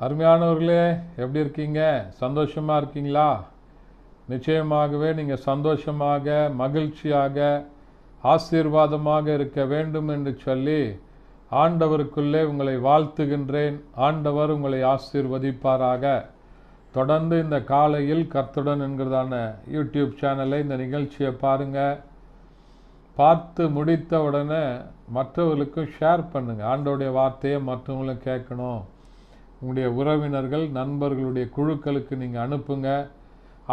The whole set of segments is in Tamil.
அருமையானவர்களே, எப்படி இருக்கீங்க? சந்தோஷமாக இருக்கீங்களா? நிச்சயமாகவே நீங்கள் சந்தோஷமாக, மகிழ்ச்சியாக, ஆசீர்வாதமாக இருக்க வேண்டும் என்று சொல்லி ஆண்டவருக்குள்ளே உங்களை வாழ்த்துகின்றேன். ஆண்டவர் உங்களை ஆசீர்வதிப்பாராக. தொடர்ந்து இந்த காலையில் கர்த்தருடன் என்கிறதான யூடியூப் சேனலை, இந்த நிகழ்ச்சியை பாருங்கள். பார்த்து முடித்த உடனே மற்றவர்களுக்கும் ஷேர் பண்ணுங்கள். ஆண்டவருடைய வார்த்தையை மற்றவங்களும் கேட்கணும். உங்களுடைய உறவினர்கள், நண்பர்களுடைய குழுக்களுக்கு நீங்கள் அனுப்புங்க.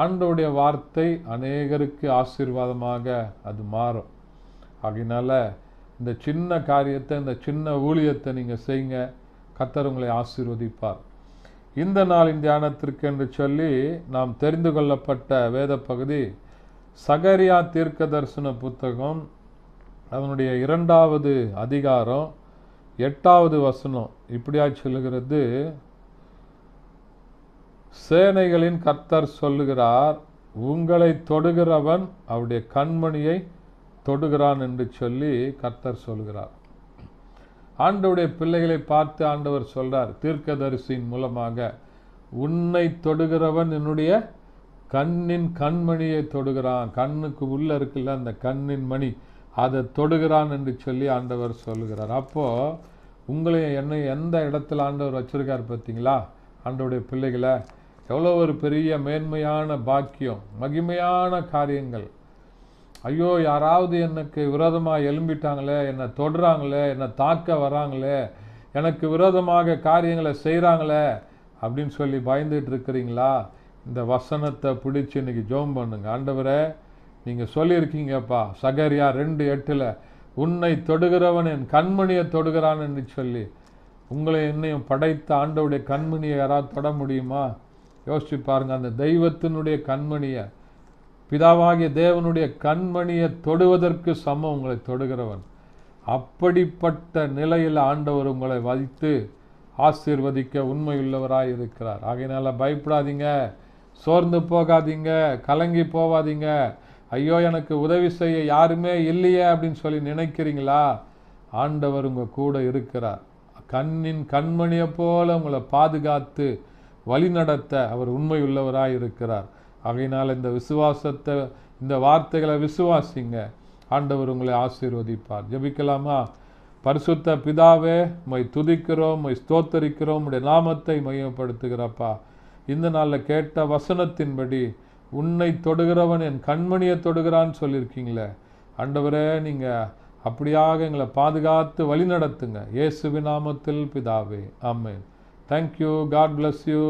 ஆண்டவருடைய வார்த்தை அநேகருக்கு ஆசீர்வாதமாக அது மாறும். அதனால இந்த சின்ன காரியத்தை, இந்த சின்ன ஊழியத்தை நீங்கள் செய்யுங்க. கர்த்தர் உங்களை ஆசீர்வதிப்பார். இந்த நாளின் தியானத்திற்கு என்று சொல்லி நாம் தெரிந்து கொள்ளப்பட்ட வேத பகுதி சகரியா தீர்க்க தரிசன புத்தகம், அதனுடைய 2வது அதிகாரம் 8வது வசனம். இப்படியா சொல்லுகிறது: சேனைகளின் கர்த்தர் சொல்லுகிறார், உங்களை தொடுகிறவன் அவருடைய கண்மணியை தொடுகிறான் என்று சொல்லி கர்த்தர் சொல்கிறார். ஆண்டவருடைய பிள்ளைகளை பார்த்து ஆண்டவர் சொல்றார் தீர்க்கதரிசியின் மூலமாக, உன்னை தொடுகிறவன் என்னுடைய கண்ணின் கண்மணியை தொடுகிறான். கண்ணுக்கு உள்ள இருக்குல்ல அந்த கண்ணின் மணி, அதை தொடுகிறான் என்று சொல்லி ஆண்டவர் சொல்லுகிறார். அப்போ உங்களை என்னை எந்த இடத்துல ஆண்டவர் வச்சிருக்கார் பார்த்தீங்களா? ஆண்டவருடைய பிள்ளைகளை எவ்வளோ ஒரு பெரிய மேன்மையான பாக்கியம், மகிமையான காரியங்கள். ஐயோ, யாராவது எனக்கு விரோதமாக எழும்பிட்டாங்களே, என்னை தொடுறாங்களே, என்னை தாக்க வராங்களே, எனக்கு விரோதமாக காரியங்களை செய்கிறாங்களே அப்படின்னு சொல்லி பயந்துட்டு இருக்கிறீங்களா? இந்த வசனத்தை பிடிச்சி இன்னைக்கு ஜெபம் பண்ணுங்க. ஆண்டவரே, நீங்கள் சொல்லியிருக்கீங்கப்பா சகரியா 2:8, உன்னை தொடுகிறவன் என் கண்மணியை தொடுகிறான் என்று சொல்லி. உங்களை என்னையும் படைத்த ஆண்டவருடைய கண்மணியை யாராவது தொட முடியுமா? யோசிச்சு பாருங்க. அந்த தெய்வத்தினுடைய கண்மணியை, பிதாவாகிய தேவனுடைய கண்மணியை தொடுவதற்கு சமம் உங்களை தொடுகிறவன். அப்படிப்பட்ட நிலையில் ஆண்டவர் உங்களை வைத்து ஆசீர்வதிக்க உண்மையுள்ளவராய் இருக்கிறார். ஆகையினால பயப்படாதீங்க, சோர்ந்து போகாதீங்க, கலங்கி போவாதீங்க. ஐயோ, எனக்கு உதவி செய்ய யாருமே இல்லையே அப்படின்னு சொல்லி நினைக்கிறீங்களா? ஆண்டவர் உங்கள் கூட இருக்கிறார். கண்ணின் கண்மணியை போல உங்களை பாதுகாத்து வழி நடத்த அவர் உண்மையுள்ளவராய் இருக்கிறார். ஆகையினால் இந்த விசுவாசத்தை, இந்த வார்த்தைகளை விசுவாசிங்க. ஆண்டவர் உங்களை ஆசீர்வதிப்பார். ஜெபிக்கலாமா? பரிசுத்த பிதாவே, உம்மை துதிக்கிறோம், உம்மை ஸ்தோத்தரிக்கிறோம், உம்முடைய நாமத்தை மையப்படுத்துகிறப்பா. இந்த நாளில் கேட்ட வசனத்தின்படி உன்னை தொடுகிறவன் என் கண்மணியை தொடுகிறான்னு சொல்லியிருக்கீங்களே. ஆண்டவரே, நீங்கள் அப்படியாக எங்களை பாதுகாத்து வழி நடத்துங்க. இயேசுவின் நாமத்தில் பிதாவே, ஆமென். தேங்க்யூ. God bless you.